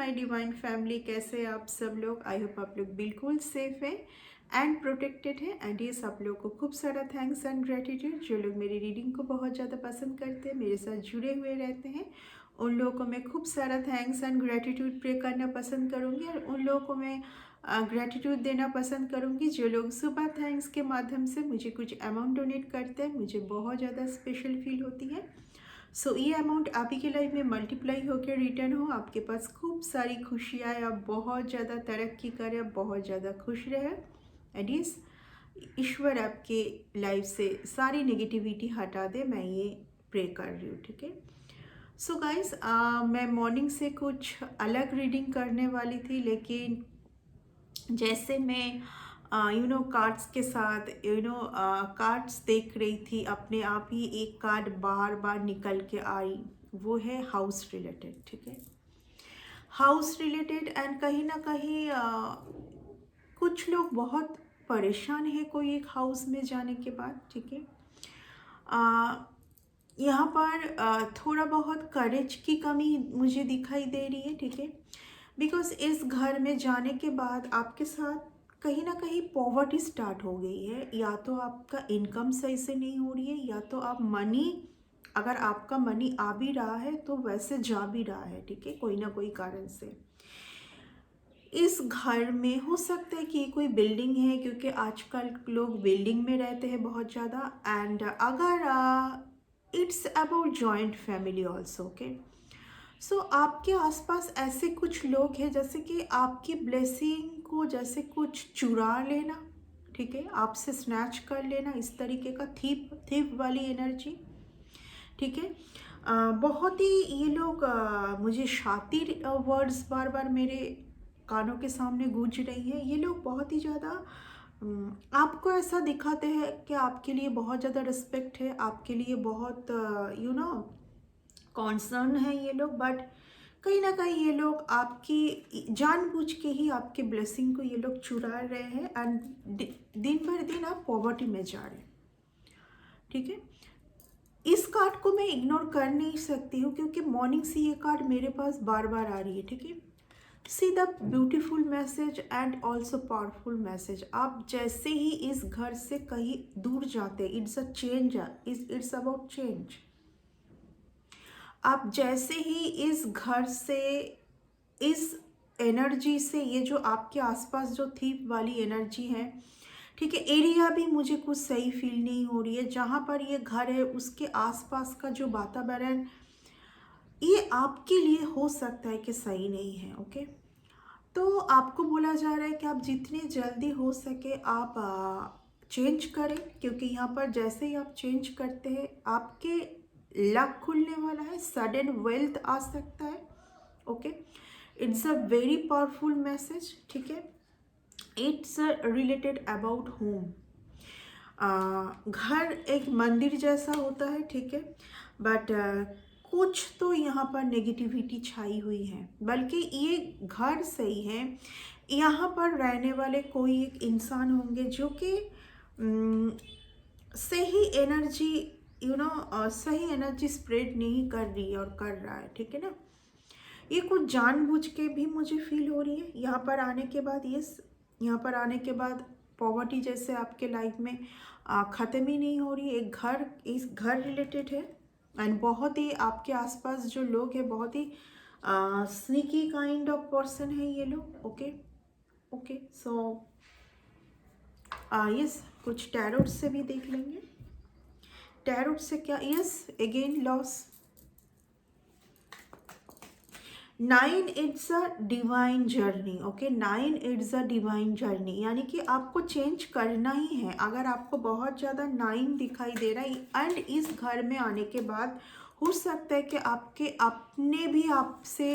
My divine family, कैसे आप सब लोग। आई होप आप लोग बिल्कुल सेफ हैं एंड प्रोटेक्टेड है। एंड ये सब लोग को खूब सारा थैंक्स एंड ग्रेटिट्यूड। जो लोग मेरी रीडिंग को बहुत ज़्यादा पसंद करते हैं, मेरे साथ जुड़े हुए रहते हैं, उन लोगों को मैं खूब सारा थैंक्स एंड ग्रेटिट्यूड प्रे करना पसंद करूँगी। और उन लोगों को मैं ग्रेटिट्यूड देना पसंद करूँगी जो लोग सुपर थैंक्स के माध्यम से मुझे कुछ अमाउंट डोनेट करते हैं। मुझे बहुत ज़्यादा स्पेशल फील होती है। सो ये अमाउंट आप ही की लाइफ में मल्टीप्लाई होकर रिटर्न हो, आपके पास खूब सारी खुशी आए, आप बहुत ज़्यादा तरक्की करें, आप बहुत ज़्यादा खुश रहें। एंड इस ईश्वर आपके लाइफ से सारी नेगेटिविटी हटा दे, मैं ये प्रे कर रही हूँ। ठीक है। सो गाइस, मैं मॉर्निंग से कुछ अलग रीडिंग करने वाली थी, लेकिन जैसे मैं कार्ड्स के साथ कार्ड्स देख रही थी, अपने आप ही एक कार्ड बार बार निकल के आई। वो है हाउस रिलेटेड। ठीक है, हाउस रिलेटेड। एंड कहीं ना कहीं कुछ लोग बहुत परेशान है कोई एक हाउस में जाने के बाद। ठीक है, यहाँ पर थोड़ा बहुत करेज की कमी मुझे दिखाई दे रही है। ठीक है, बिकॉज इस घर में जाने के बाद आपके साथ कहीं ना कहीं पॉवर्टी स्टार्ट हो गई है। या तो आपका इनकम सही से नहीं हो रही है, या तो आप मनी, अगर आपका मनी आ भी रहा है तो वैसे जा भी रहा है। ठीक है, कोई ना कोई कारण से इस घर में हो सकता है कि ये कोई बिल्डिंग है, क्योंकि आजकल लोग बिल्डिंग में रहते हैं बहुत ज़्यादा। एंड अगर it's about joint family also. Okay, so आपके आसपास ऐसे कुछ लोग हैं जैसे कि आपकी ब्लेसिंग को जैसे कुछ चुरा लेना। ठीक है, आपसे स्नैच कर लेना, इस तरीके का थीप थीप वाली एनर्जी। ठीक है, बहुत ही ये लोग मुझे शातिर वर्ड्स बार बार मेरे कानों के सामने गूंज रही है। ये लोग बहुत ही ज़्यादा आपको ऐसा दिखाते हैं कि आपके लिए बहुत ज़्यादा रिस्पेक्ट है, आपके लिए बहुत कॉन्सर्न है ये लोग। बट कहीं ना कहीं ये लोग आपकी जानबूझ के ही आपके ब्लेसिंग को ये लोग चुरा रहे हैं। एंड दिन भर दिन आप पॉवर्टी में जा रहे हैं। ठीक है, इस कार्ड को मैं इग्नोर कर नहीं सकती हूँ, क्योंकि मॉर्निंग से ये कार्ड मेरे पास बार बार आ रही है। ठीक है, see the beautiful message and also powerful message. आप जैसे ही इस घर से कहीं दूर जाते, it's a change, it's about change. आप जैसे ही इस घर से, इस एनर्जी से, ये जो आपके आसपास जो थीप वाली एनर्जी है, ठीक है, एरिया भी मुझे कुछ सही फील नहीं हो रही है। जहाँ पर ये घर है उसके आसपास का जो वातावरण, ये आपके लिए हो सकता है कि सही नहीं है। ओके, तो आपको बोला जा रहा है कि आप जितनी जल्दी हो सके आप चेंज करें, क्योंकि यहाँ पर जैसे ही आप चेंज करते हैं आपके लक खुलने वाला है, सडन वेल्थ आ सकता है। Okay, it's a very powerful message. ठीक है, इट्स रिलेटेड अबाउट होम। घर एक मंदिर जैसा होता है। ठीक है, बट कुछ तो यहाँ पर नेगेटिविटी छाई हुई है। बल्कि ये घर सही है, यहाँ पर रहने वाले कोई एक इंसान होंगे जो कि सही एनर्जी सही एनर्जी स्प्रेड नहीं कर रही है और कर रहा है। ठीक है ना, ये कुछ जानबूझ के भी मुझे फील हो रही है यहाँ पर आने के बाद। यहाँ पर आने के बाद पॉवर्टी जैसे आपके लाइफ में ख़त्म ही नहीं हो रही। एक घर, इस घर रिलेटेड है। एंड बहुत ही आपके आसपास जो लोग हैं, बहुत ही स्नीकी काइंड ऑफ पर्सन है ये लोग। ओके ओके, सो यस, कुछ टैरोट से भी देख लेंगे। टैरोट से क्या, yes, again loss. 9 it's a divine journey. Okay, 9 it's a divine journey, यानी कि आपको चेंज करना ही है। अगर आपको बहुत ज़्यादा 9 दिखाई दे रहा है एंड इस घर में आने के बाद हो सकता है कि आपके अपने भी आपसे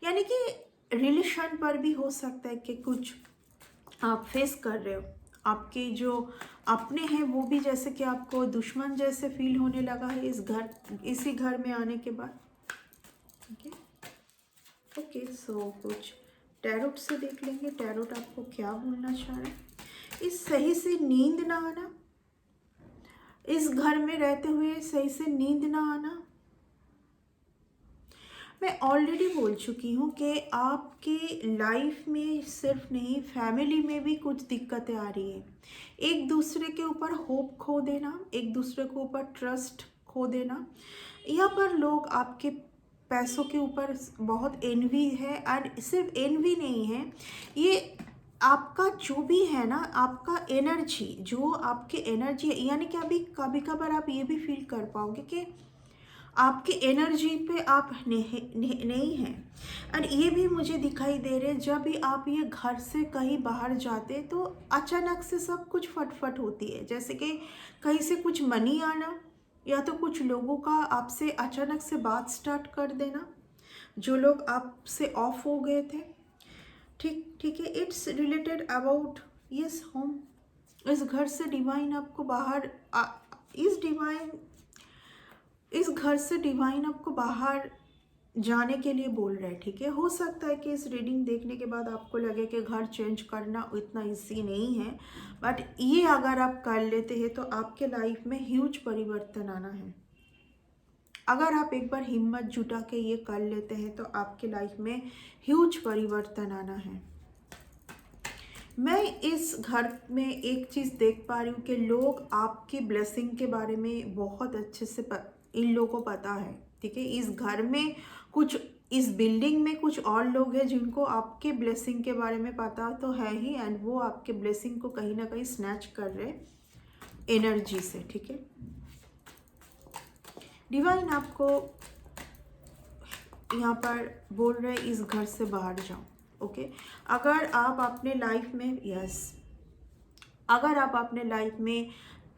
यानी कि रिलेशन पर भी हो सकता है कि कुछ आप फेस कर रहे हो। आपके जो अपने हैं वो भी जैसे कि आपको दुश्मन जैसे फील होने लगा है इसी घर में आने के बाद। ओके ओके, सो कुछ टैरोट से देख लेंगे, टैरोट आपको क्या बोलना चाह रहे हैं। इस सही से नींद ना आना, इस घर में रहते हुए सही से नींद ना आना। मैं ऑलरेडी बोल चुकी हूँ कि आपके लाइफ में सिर्फ नहीं, फैमिली में भी कुछ दिक्कतें आ रही है। एक दूसरे के ऊपर होप खो देना, एक दूसरे के ऊपर ट्रस्ट खो देना। यहाँ पर लोग आपके पैसों के ऊपर बहुत एनवी है, एंड सिर्फ एनवी नहीं है, ये आपका जो भी है ना, आपका एनर्जी, जो आपके एनर्जी है, यानी कि अभी कभी कभार आप ये भी फील कर पाओगे कि आपकी एनर्जी पे आप नहीं हैं। एंड ये भी मुझे दिखाई दे रहे, जब भी आप ये घर से कहीं बाहर जाते तो अचानक से सब कुछ फटफट होती है, जैसे कि कहीं से कुछ मनी आना, या तो कुछ लोगों का आपसे अचानक से बात स्टार्ट कर देना, जो लोग आपसे ऑफ हो गए थे। ठीक है, it's related about yes home. इस घर से डिवाइन आपको बाहर इस घर से डिवाइन आपको बाहर जाने के लिए बोल रहे हैं। ठीक है, हो सकता है कि इस रीडिंग देखने के बाद आपको लगे कि घर चेंज करना इतना ईजी नहीं है, बट ये अगर आप कर लेते हैं तो आपके लाइफ में ह्यूज परिवर्तन आना है। अगर आप एक बार हिम्मत जुटा के ये कर लेते हैं तो आपके लाइफ में ह्यूज परिवर्तन आना है। मैं इस घर में एक चीज़ देख पा रही हूँ कि लोग आपकी ब्लेसिंग के बारे में बहुत अच्छे से इन लोगों को पता है। ठीक है, इस घर में कुछ, इस बिल्डिंग में कुछ और लोग हैं जिनको आपके ब्लेसिंग के बारे में पता तो है ही, एंड वो आपके ब्लेसिंग को कहीं ना कहीं स्नैच कर रहे एनर्जी से। ठीक है, डिवाइन आपको यहाँ पर बोल रहे इस घर से बाहर जाओ। ओके, अगर आप अपने लाइफ में अगर आप अपने लाइफ में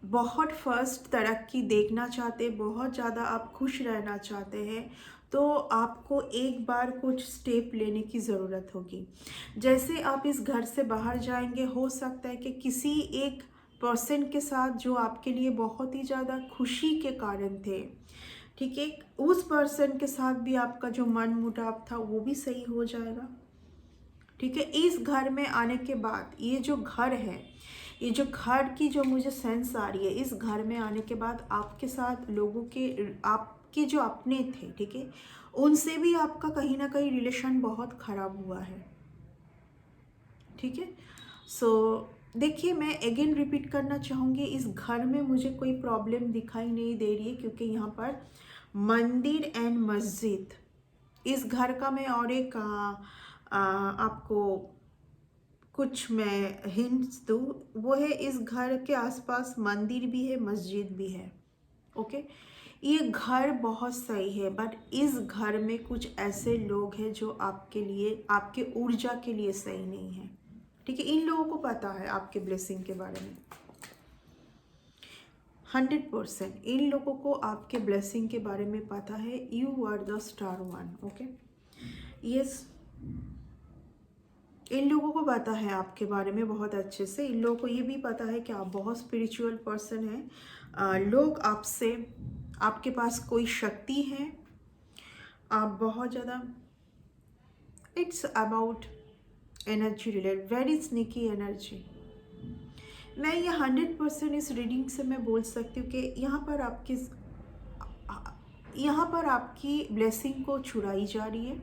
बहुत फर्स्ट तरक्की देखना चाहते, बहुत ज़्यादा आप खुश रहना चाहते हैं, तो आपको एक बार कुछ स्टेप लेने की ज़रूरत होगी। जैसे आप इस घर से बाहर जाएंगे, हो सकता है कि किसी एक पर्सन के साथ जो आपके लिए बहुत ही ज़्यादा खुशी के कारण थे, ठीक है, उस पर्सन के साथ भी आपका जो मन मुटाव था वो भी सही हो जाएगा। ठीक है, इस घर में आने के बाद ये जो घर है, ये जो घर की जो मुझे सेंस आ रही है, इस घर में आने के बाद आपके साथ लोगों के, आपके जो अपने थे, ठीक है, उनसे भी आपका कहीं ना कहीं रिलेशन बहुत ख़राब हुआ है। ठीक है, सो देखिए, मैं अगेन रिपीट करना चाहूँगी, इस घर में मुझे कोई प्रॉब्लम दिखाई नहीं दे रही है, क्योंकि यहाँ पर मंदिर एंड मस्जिद, इस घर का मैं और एक आपको कुछ मैं हिंट्स दूँ, वो है इस घर के आसपास मंदिर भी है, मस्जिद भी है। ओके, ये घर बहुत सही है, बट इस घर में कुछ ऐसे लोग हैं जो आपके लिए, आपके ऊर्जा के लिए सही नहीं है। ठीक है, इन लोगों को पता है आपके ब्लेसिंग के बारे में 100%। इन लोगों को आपके ब्लेसिंग के बारे में पता है। You are the star one. Okay, yes, इन लोगों को पता है आपके बारे में बहुत अच्छे से। इन लोगों को ये भी पता है कि आप बहुत स्पिरिचुअल पर्सन हैं। लोग आपसे, आपके पास कोई शक्ति है, आप बहुत ज़्यादा, it's about energy related, very sneaky energy. मैं ये 100% इस रीडिंग से मैं बोल सकती हूँ कि यहाँ पर आपकी ब्लेसिंग को छुड़ाई जा रही है।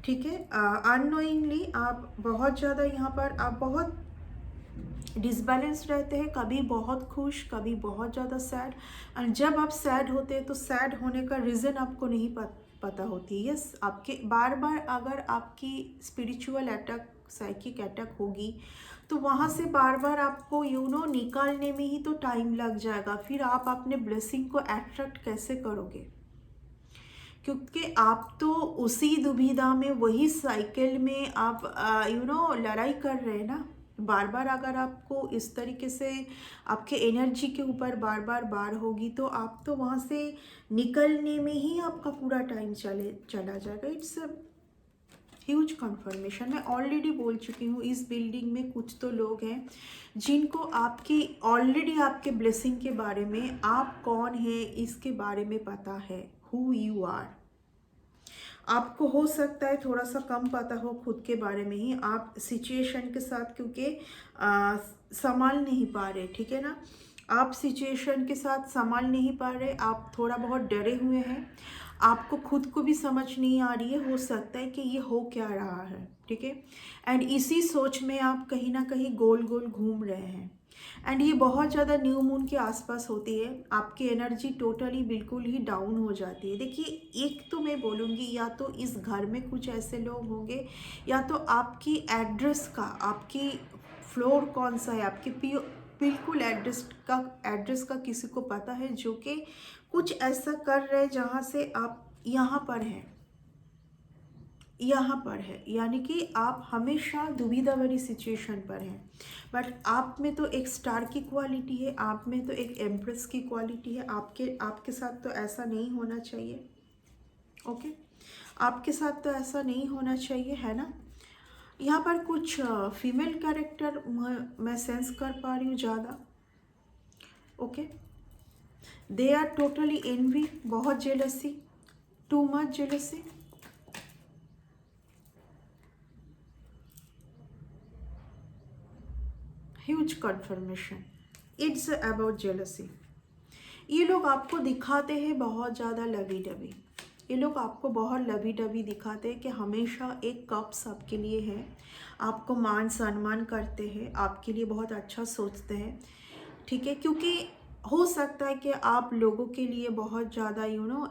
ठीक है, अननोइंगली आप बहुत ज़्यादा यहाँ पर आप बहुत डिसबैलेंस रहते हैं, कभी बहुत खुश, कभी बहुत ज़्यादा सैड। एंड जब आप सैड होते हैं तो सैड होने का रीज़न आपको नहीं पता होती। यस, आपके बार बार अगर आपकी स्पिरिचुअल अटैक, साइकिक अटैक होगी, तो वहाँ से बार बार आपको निकालने में ही तो टाइम लग जाएगा। फिर आप अपने ब्लेसिंग को अट्रैक्ट कैसे करोगे, क्योंकि आप तो उसी दुविधा में, वही साइकिल में आप लड़ाई कर रहे हैं ना। बार बार अगर आपको इस तरीके से आपके एनर्जी के ऊपर बार बार होगी, तो आप तो वहाँ से निकलने में ही आपका पूरा टाइम चला जाएगा। It's huge confirmation. मैं ऑलरेडी बोल चुकी हूँ, इस बिल्डिंग में कुछ तो लोग हैं जिनको आपकी ऑलरेडी आपके ब्लेसिंग के बारे में, आप कौन है इसके बारे में पता है, हु यू आर। आपको हो सकता है थोड़ा सा कम पता हो खुद के बारे में ही, आप सिचुएशन के साथ क्योंकि संभाल नहीं पा रहे। ठीक है ना, आप सिचुएशन के साथ संभाल नहीं पा रहे, आप थोड़ा बहुत डरे हुए हैं। आपको खुद को भी समझ नहीं आ रही है, हो सकता है कि ये हो क्या रहा है, ठीक है। एंड इसी सोच में आप कहीं ना कहीं गोल गोल घूम रहे हैं। एंड ये बहुत ज़्यादा न्यू मून के आसपास होती है, आपकी एनर्जी टोटली बिल्कुल ही डाउन हो जाती है। देखिए, एक तो मैं बोलूँगी, या तो इस घर में कुछ ऐसे लोग होंगे, या तो आपकी एड्रेस का, आपकी फ्लोर कौन सा है, आपकी बिल्कुल एड्रेस का किसी को पता है, जो कि कुछ ऐसा कर रहे हैं जहाँ से आप यहाँ पर हैं, यहाँ पर है, यानी कि आप हमेशा दुविधा भरी सिचुएशन पर हैं। बट आप में तो एक स्टार की क्वालिटी है, आप में तो एक एम्प्रेस की क्वालिटी है। आपके साथ तो ऐसा नहीं होना चाहिए, ओके। आपके साथ तो ऐसा नहीं होना चाहिए, है ना। यहाँ पर कुछ फीमेल कैरेक्टर मैं सेंस कर पा रही हूँ ज़्यादा, okay. They are totally envy, बहुत jealousy, too much jealousy. Huge confirmation, it's about jealousy. ये लोग आपको दिखाते हैं बहुत ज़्यादा लवी डबी, ये लोग आपको बहुत लवी डबी दिखाते हैं कि हमेशा एक कप्स आपके लिए है, आपको मान सम्मान करते हैं, आपके लिए बहुत अच्छा सोचते हैं, ठीक है। क्योंकि हो सकता है कि आप लोगों के लिए बहुत ज़्यादा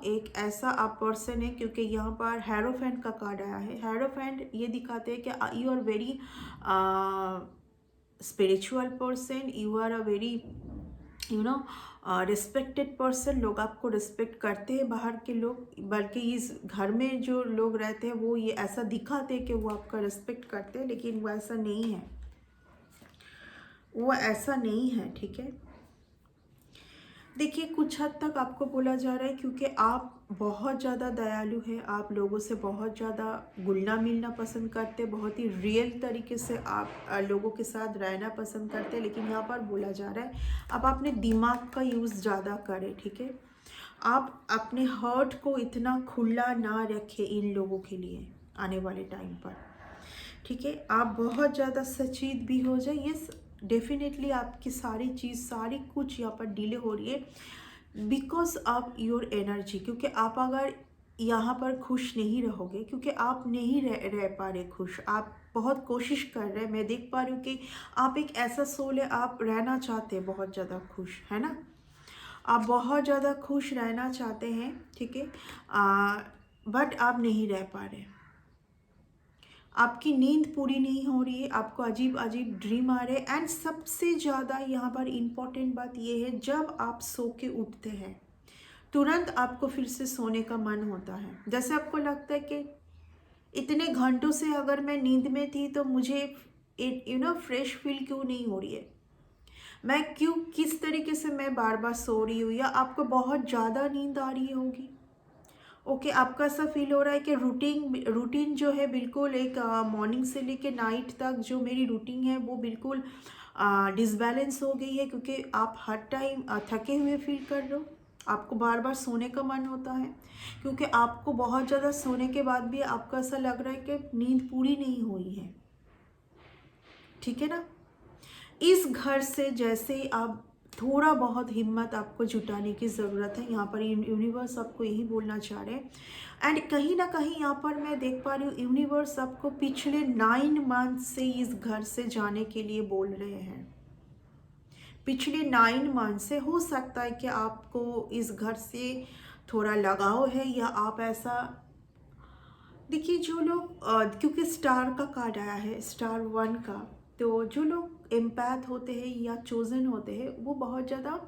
एक ऐसा आप पर्सन है, क्योंकि यहाँ पर हेरोफेंट का कार्ड आया है। हेरोफेंट ये दिखाते हैं कि you are very spiritual person, you are a very respected person. लोग आपको रिस्पेक्ट करते हैं, बाहर के लोग, बल्कि इस घर में जो लोग रहते हैं वो ये ऐसा दिखाते हैं कि वो आपका रिस्पेक्ट करते हैं, लेकिन वो ऐसा नहीं है, वो ऐसा नहीं है, ठीक है। देखिए, कुछ हद तक आपको बोला जा रहा है, क्योंकि आप बहुत ज़्यादा दयालु हैं, आप लोगों से बहुत ज़्यादा घुलना मिलना पसंद करते हैं, बहुत ही रियल तरीके से आप लोगों के साथ रहना पसंद करते हैं। लेकिन यहाँ पर बोला जा रहा है अब अपने दिमाग का यूज़ ज़्यादा करें, ठीक है। आप अपने हर्ट को इतना खुला ना रखें इन लोगों के लिए आने वाले टाइम पर, ठीक है। आप बहुत ज़्यादा सचेत भी हो जाए, ये डेफिनेटली आपकी सारी चीज़, सारी कुछ यहाँ पर डिले हो रही है बिकॉज ऑफ योर एनर्जी। क्योंकि आप अगर यहाँ पर खुश नहीं रहोगे, क्योंकि आप नहीं रह पा रहे खुश, आप बहुत कोशिश कर रहे हैं, मैं देख पा रही हूँ कि आप एक ऐसा सोल है, आप रहना चाहते हैं बहुत ज़्यादा खुश, है ना। आप बहुत ज़्यादा खुश रहना चाहते हैं, ठीक है, बट आप नहीं रह पा रहे, आपकी नींद पूरी नहीं हो रही है, आपको अजीब अजीब ड्रीम आ रहे हैं। एंड सबसे ज़्यादा यहाँ पर इम्पॉर्टेंट बात ये है, जब आप सो के उठते हैं तुरंत आपको फिर से सोने का मन होता है। जैसे आपको लगता है कि इतने घंटों से अगर मैं नींद में थी तो मुझे फ्रेश फील क्यों नहीं हो रही है, मैं क्यों, किस तरीके से मैं बार बार सो रही हूँ, या आपको बहुत ज़्यादा नींद आ रही होगी, ओके। आपका ऐसा फील हो रहा है कि रूटीन जो है बिल्कुल एक मॉर्निंग से लेके नाइट तक जो मेरी रूटीन है वो बिल्कुल डिसबैलेंस हो गई है, क्योंकि आप हर टाइम थके हुए फील कर रहे हो, आपको बार बार सोने का मन होता है, क्योंकि आपको बहुत ज़्यादा सोने के बाद भी आपको ऐसा लग रहा है कि नींद पूरी नहीं हुई है, ठीक है ना। इस घर से जैसे ही आप थोड़ा बहुत हिम्मत आपको जुटाने की ज़रूरत है, यहाँ पर यूनिवर्स आपको यही बोलना चाह रहे हैं। एंड कहीं ना कहीं यहाँ पर मैं देख पा रही हूँ, यूनिवर्स आपको पिछले 9 मंथ से इस घर से जाने के लिए बोल रहे हैं। पिछले 9 मंथ से हो सकता है कि आपको इस घर से थोड़ा लगाव है, या आप ऐसा, देखिए जो लोग क्योंकि स्टार का कार्ड आया है, स्टार 1 का, तो जो लोग एम्पैथ होते हैं या चोजन होते हैं वो बहुत ज़्यादा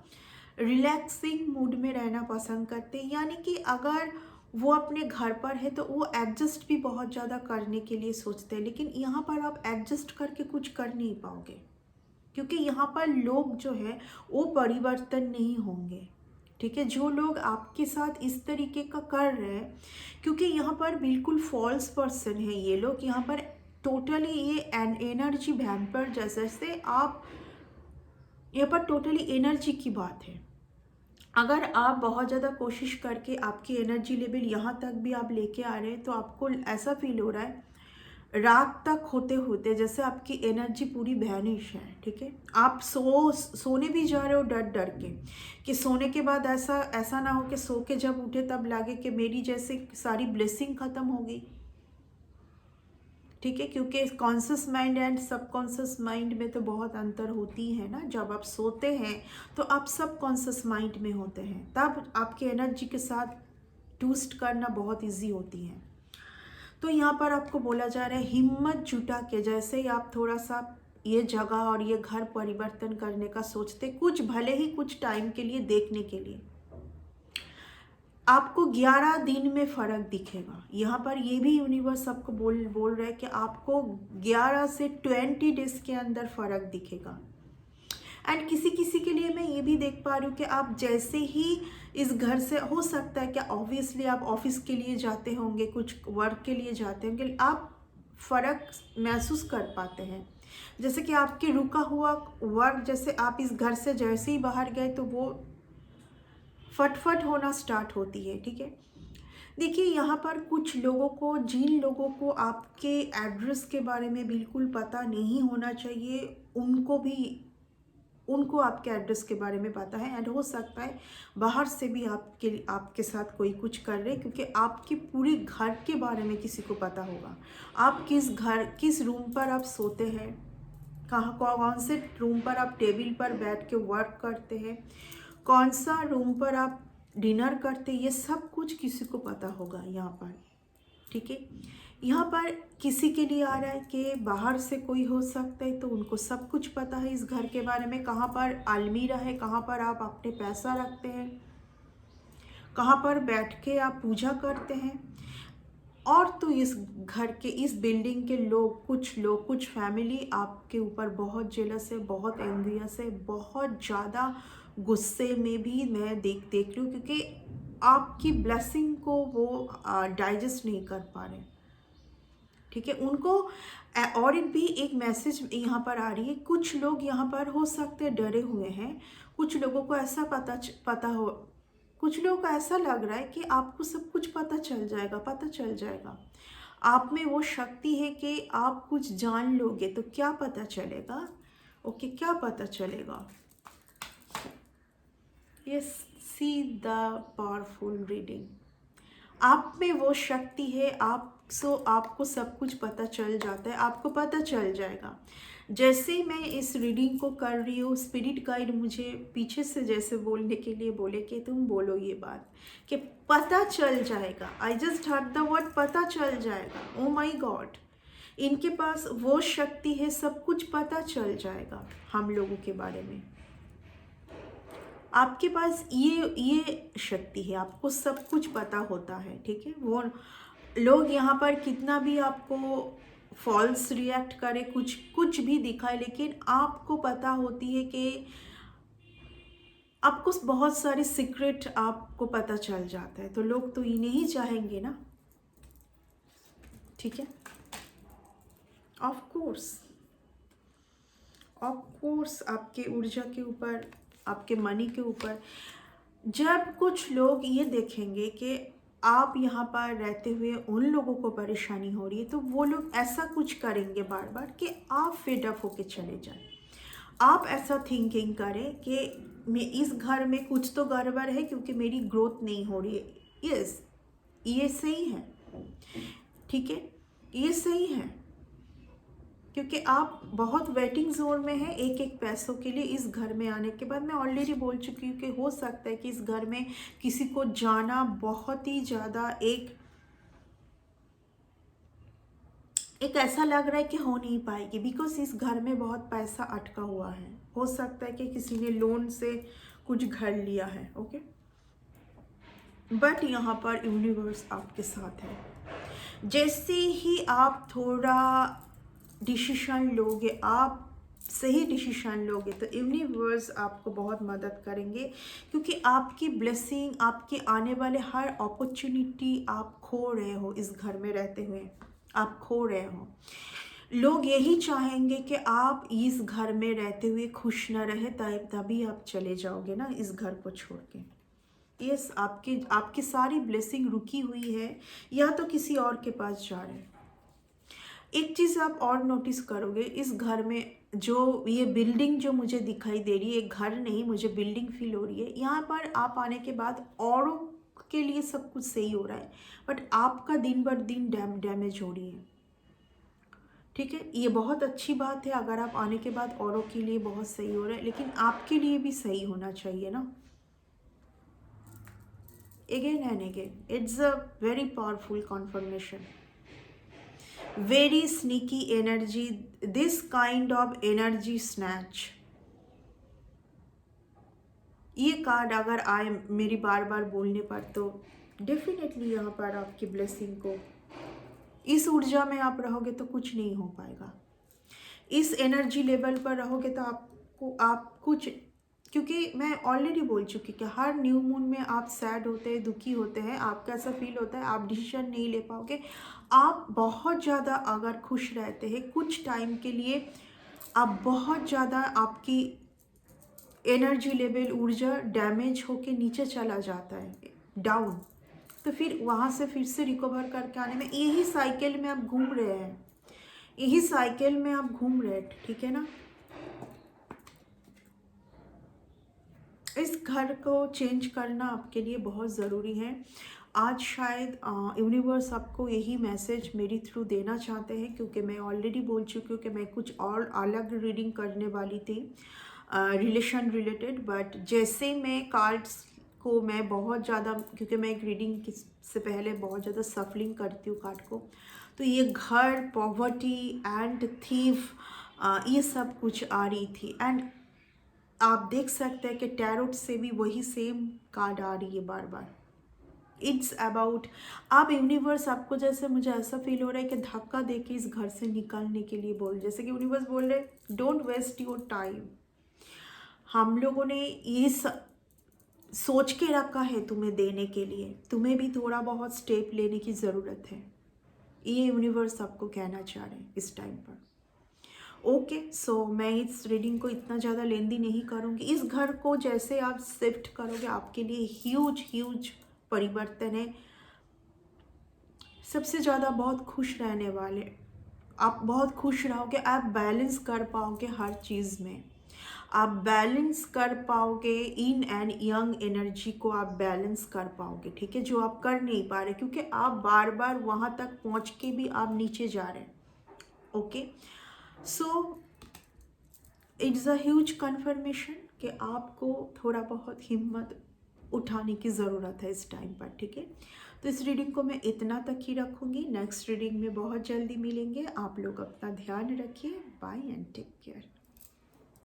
रिलैक्सिंग मूड में रहना पसंद करते हैं। यानी कि अगर वो अपने घर पर है तो वो एडजस्ट भी बहुत ज़्यादा करने के लिए सोचते हैं, लेकिन यहाँ पर आप एडजस्ट करके कुछ कर नहीं पाओगे, क्योंकि यहाँ पर लोग जो है वो परिवर्तन नहीं होंगे, ठीक है। जो लोग आपके साथ इस तरीके का कर रहे हैं, क्योंकि यहाँ पर बिल्कुल फॉल्स पर्सन है ये लोग, यहाँ पर टोटली ये एनर्जी वैम्पर जैसे से आप, यहाँ पर टोटली एनर्जी की बात है। अगर आप बहुत ज़्यादा कोशिश करके आपकी एनर्जी लेवल यहाँ तक भी आप लेके आ रहे हैं, तो आपको ऐसा फील हो रहा है रात तक होते होते जैसे आपकी एनर्जी पूरी वैनिश है, ठीक है। आप सोने भी जा रहे हो डर डर के कि सोने के बाद ऐसा ना हो कि सो के जब उठे तब लगे कि मेरी जैसे सारी ब्लेसिंग ख़त्म हो गई, ठीक है। क्योंकि conscious mind and subconscious mind में तो बहुत अंतर होती है ना। जब आप सोते हैं तो आप सबकॉन्शियस माइंड में होते हैं, तब आपके एनर्जी के साथ ट्विस्ट करना बहुत इजी होती है। तो यहाँ पर आपको बोला जा रहा है हिम्मत जुटा के, जैसे ही आप थोड़ा सा ये जगह और ये घर परिवर्तन करने का सोचते, कुछ भले ही कुछ टाइम के लिए देखने के लिए, आपको 11 दिन में फ़र्क दिखेगा। यहाँ पर ये भी यूनिवर्स आपको बोल रहा है कि आपको 11 से 20 डेज के अंदर फ़र्क दिखेगा। एंड किसी किसी के लिए मैं ये भी देख पा रही हूँ कि आप जैसे ही इस घर से, हो सकता है कि ऑब्वियसली आप ऑफिस के लिए जाते होंगे, कुछ वर्क के लिए जाते होंगे, आप फ़र्क महसूस कर पाते हैं। जैसे कि आपके रुका हुआ वर्क, जैसे आप इस घर से जैसे ही बाहर गए तो वो फटफट होना स्टार्ट होती है, ठीक है। देखिए यहाँ पर कुछ लोगों को, जिन लोगों को आपके एड्रेस के बारे में बिल्कुल पता नहीं होना चाहिए, उनको आपके एड्रेस के बारे में पता है। एंड हो सकता है बाहर से भी आपके साथ कोई कुछ कर रहे, क्योंकि आपके पूरे घर के बारे में किसी को पता होगा। आप किस रूम पर आप सोते हैं, कौन से रूम पर आप टेबल पर बैठ के वर्क करते हैं, कौन सा रूम पर आप डिनर करते हैं, ये सब कुछ किसी को पता होगा यहाँ पर, ठीक है। यहाँ पर किसी के लिए आ रहा है कि बाहर से कोई हो सकता है, तो उनको सब कुछ पता है इस घर के बारे में, कहाँ पर अलमीरा है, कहाँ पर आप अपने पैसा रखते हैं, कहाँ पर बैठ के आप पूजा करते हैं। और तो इस घर के, इस बिल्डिंग के लोग, कुछ फैमिली आपके ऊपर बहुत जेलस है, बहुत एंग्रियस है, बहुत ज़्यादा गुस्से में भी मैं देख रही हूँ, क्योंकि आपकी ब्लेसिंग को वो डाइजेस्ट नहीं कर पा रहे, ठीक है। उनको और एक भी एक मैसेज यहाँ पर आ रही है, कुछ लोग यहाँ पर हो सकते हैं डरे हुए हैं, कुछ लोगों को ऐसा पता हो, कुछ लोगों को ऐसा लग रहा है कि आपको सब कुछ पता चल जाएगा। आप में वो शक्ति है कि आप कुछ जान लोगे, तो क्या पता चलेगा, ओके, क्या पता चलेगा। Yes, see the powerful reading. आप में वो शक्ति है, आपको सब कुछ पता चल जाता है, आपको पता चल जाएगा। जैसे मैं इस रीडिंग को कर रही हूँ, स्पिरिट गाइड मुझे पीछे से जैसे बोलने के लिए बोले कि तुम बोलो ये बात, कि पता चल जाएगा। I just heard the word पता चल जाएगा। ओ माई गॉड, इनके पास वो शक्ति है, सब कुछ पता चल जाएगा हम लोगों के बारे में। आपके पास ये शक्ति है, आपको सब कुछ पता होता है, ठीक है। वो लोग यहाँ पर कितना भी आपको फॉल्स रिएक्ट करे, कुछ भी दिखाए, लेकिन आपको पता होती है कि आपको बहुत सारे सीक्रेट आपको पता चल जाता है, तो लोग तो इन्हें ही चाहेंगे ना, ठीक है। ऑफ कोर्स आपके ऊर्जा के ऊपर, आपके मनी के ऊपर, जब कुछ लोग ये देखेंगे कि आप यहाँ पर रहते हुए उन लोगों को परेशानी हो रही है, तो वो लोग ऐसा कुछ करेंगे बार बार कि आप फेड अप होके चले जाएं। आप ऐसा थिंकिंग करें कि मैं इस घर में कुछ तो गड़बड़ है, क्योंकि मेरी ग्रोथ नहीं हो रही है। यस, ये सही है, ठीक है, ये सही है, क्योंकि आप बहुत वेटिंग जोन में हैं एक पैसों के लिए। इस घर में आने के बाद मैं ऑलरेडी बोल चुकी हूँ कि हो सकता है कि इस घर में किसी को जाना बहुत ही ज़्यादा एक ऐसा लग रहा है कि हो नहीं पाएगी, बिकॉज इस घर में बहुत पैसा अटका हुआ है। हो सकता है कि किसी ने लोन से कुछ घर लिया है, ओके। बट यहाँ पर यूनिवर्स आपके साथ है। जैसे ही आप थोड़ा डिसीजन लोगे, आप सही डिसीजन लोगे, तो यूनिवर्स आपको बहुत मदद करेंगे, क्योंकि आपकी ब्लेसिंग, आपके आने वाले हर अपॉर्चुनिटी आप खो रहे हो इस घर में रहते हुए, आप खो रहे हो। लोग यही चाहेंगे कि आप इस घर में रहते हुए खुश न रहे, तभी आप चले जाओगे ना इस घर को छोड़ के। यस, आपकी सारी ब्लेसिंग रुकी हुई है, या तो किसी और के पास जा रहे हैं। एक चीज़ आप और नोटिस करोगे, इस घर में जो ये बिल्डिंग जो मुझे दिखाई दे रही है, घर नहीं, मुझे बिल्डिंग फील हो रही है। यहाँ पर आप आने के बाद औरों के लिए सब कुछ सही हो रहा है, बट आपका दिन बर दिन डैमेज हो रही है। ठीक है, ये बहुत अच्छी बात है अगर आप आने के बाद औरों के लिए बहुत सही हो रहा है, लेकिन आपके लिए भी सही होना चाहिए ना। Again and again, it's a very powerful confirmation, very sneaky energy, this kind of energy snatch। ये कार्ड अगर आए मेरी बार बार बोलने पर, तो डेफिनेटली यहाँ पर आपकी ब्लेसिंग को, इस ऊर्जा में आप रहोगे तो कुछ नहीं हो पाएगा। इस एनर्जी लेवल पर रहोगे तो आप कुछ, क्योंकि मैं ऑलरेडी बोल चुकी कि हर न्यू मून में आप सैड होते हैं, दुखी होते हैं, आपका ऐसा फील होता है, आप डिसीजन नहीं ले पाओगे। आप बहुत ज़्यादा अगर खुश रहते हैं कुछ टाइम के लिए, आप बहुत ज़्यादा आपकी एनर्जी लेवल, ऊर्जा डैमेज होके नीचे चला जाता है, डाउन, तो फिर वहाँ से फिर से रिकवर करके आने में, यही साइकिल में आप घूम रहे हैं, यही साइकिल में आप घूम रहे हैं। ठीक है ना, इस घर को चेंज करना आपके लिए बहुत ज़रूरी है। आज शायद यूनिवर्स आपको यही मैसेज मेरी थ्रू देना चाहते हैं, क्योंकि मैं ऑलरेडी बोल चुकी हूँ कि मैं कुछ और अलग रीडिंग करने वाली थी रिलेशन रिलेटेड, बट जैसे मैं कार्ड्स को मैं बहुत ज़्यादा, क्योंकि मैं एक रीडिंग से पहले बहुत ज़्यादा सफलिंग करती हूँ कार्ड को, तो ये घर, पॉवर्टी एंड थीफ, ये सब कुछ आ रही थी। एंड आप देख सकते हैं कि टैरोट से भी वही सेम कार्ड आ रही है बार बार। इट्स अबाउट, आप यूनिवर्स आपको, जैसे मुझे ऐसा फील हो रहा है कि धक्का दे के इस घर से निकालने के लिए बोल, जैसे कि यूनिवर्स बोल रहे डोंट वेस्ट योर टाइम। हम लोगों ने ये सोच के रखा है तुम्हें देने के लिए, तुम्हें भी थोड़ा बहुत स्टेप लेने की ज़रूरत है। ये यूनिवर्स आपको कहना चाह रहे हैं इस टाइम पर। ओके, सो मैं इस रीडिंग को इतना ज़्यादा लेंदी नहीं करूँगी। इस घर को जैसे आप शिफ्ट करोगे, आपके लिए ह्यूज परिवर्तन है। सबसे ज़्यादा बहुत खुश रहने वाले, आप बहुत खुश रहोगे, आप बैलेंस कर पाओगे हर चीज़ में, आप बैलेंस कर पाओगे, इन एंड यंग एनर्जी को आप बैलेंस कर पाओगे। ठीक है, जो आप कर नहीं पा रहे, क्योंकि आप बार बार वहाँ तक पहुँच के भी आप नीचे जा रहे हैं। Okay, so it's a huge confirmation कि आपको थोड़ा बहुत हिम्मत उठाने की ज़रूरत है इस टाइम पर। ठीक है, तो इस रीडिंग को मैं इतना तक ही रखूँगी। नेक्स्ट रीडिंग में बहुत जल्दी मिलेंगे। आप लोग अपना ध्यान रखिए। Bye and take care.